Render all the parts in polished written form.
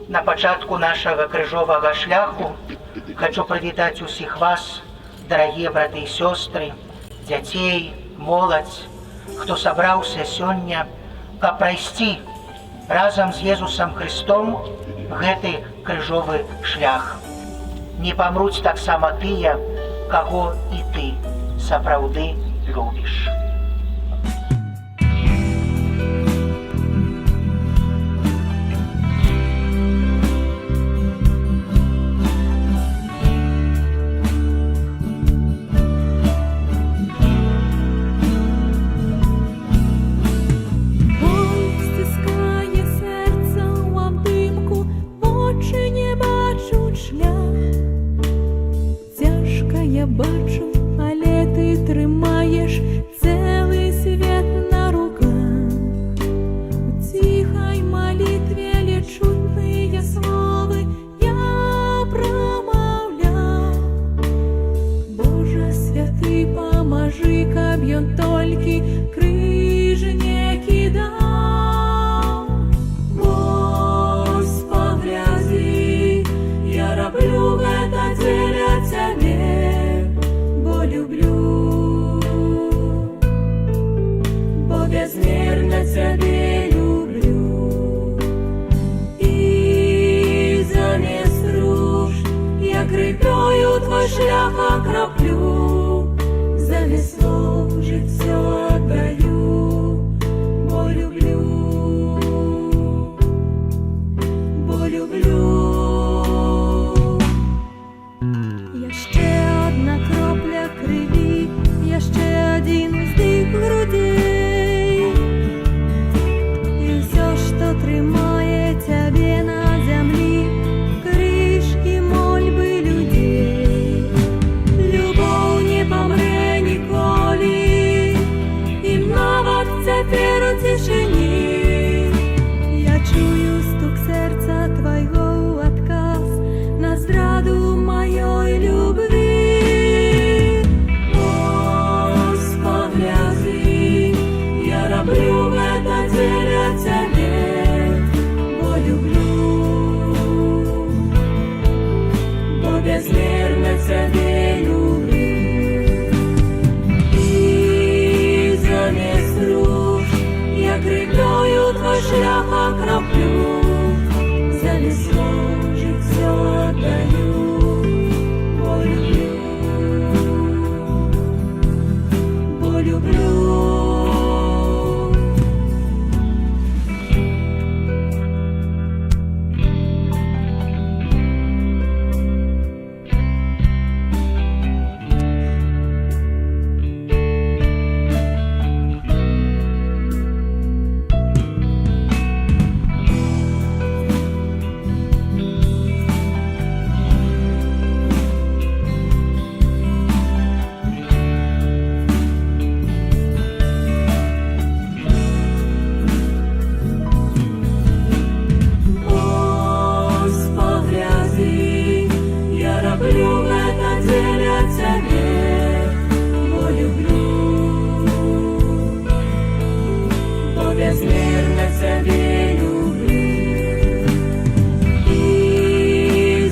На пачатку нашага крыжовага шляху хочу прывітаць усіх вас, дарагія браты і сёстры, дзяцей, моладзь, хто сабраўся сёння, каб прайсці разам з Езусам Христом гэты крыжовы шлях. Не памруць таксама тыя, каго і ты сапраўды любіш. Бачу, але ти тримаєш цілий світ на руках. У тихой молитве ледь чутные словы я промовляв. Боже святий, поможи, каб ён толькі крыж не кидав. Господь, грязі, я роблю гэта дзеля Цябе. Люблю, бо безмерно Тебе люблю. И замест руш я крыпёю Твой шлях окроплю, за весло життя отдаю, бо люблю, бо люблю. Я ще одна кропля крові, я ще один вздих грудей, і все, що тримає Тебе на землі, криш і мольби людей. Любов не помре ніколи, і навіть тепер у тишині я чую стук серця Твого, отказ на зраду моєї любви. Люблю это дзеля Тебе, бо люблю, бо безмерно Тебе люблю. И замест руш я крыпёю Твой шлях окроплю, за весло життя отдаю, бо люблю, бо люблю. Люблю это дзеля Тебе, бо люблю, бо безмерно Тебе люблю. И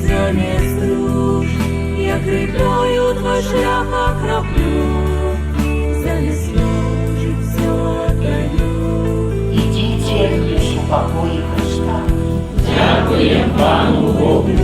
замест руш я крыпёю Твой шлях окроплю, за весло життя отдаю. Ідіть у покої Христа. Дякуємо Пану Богу.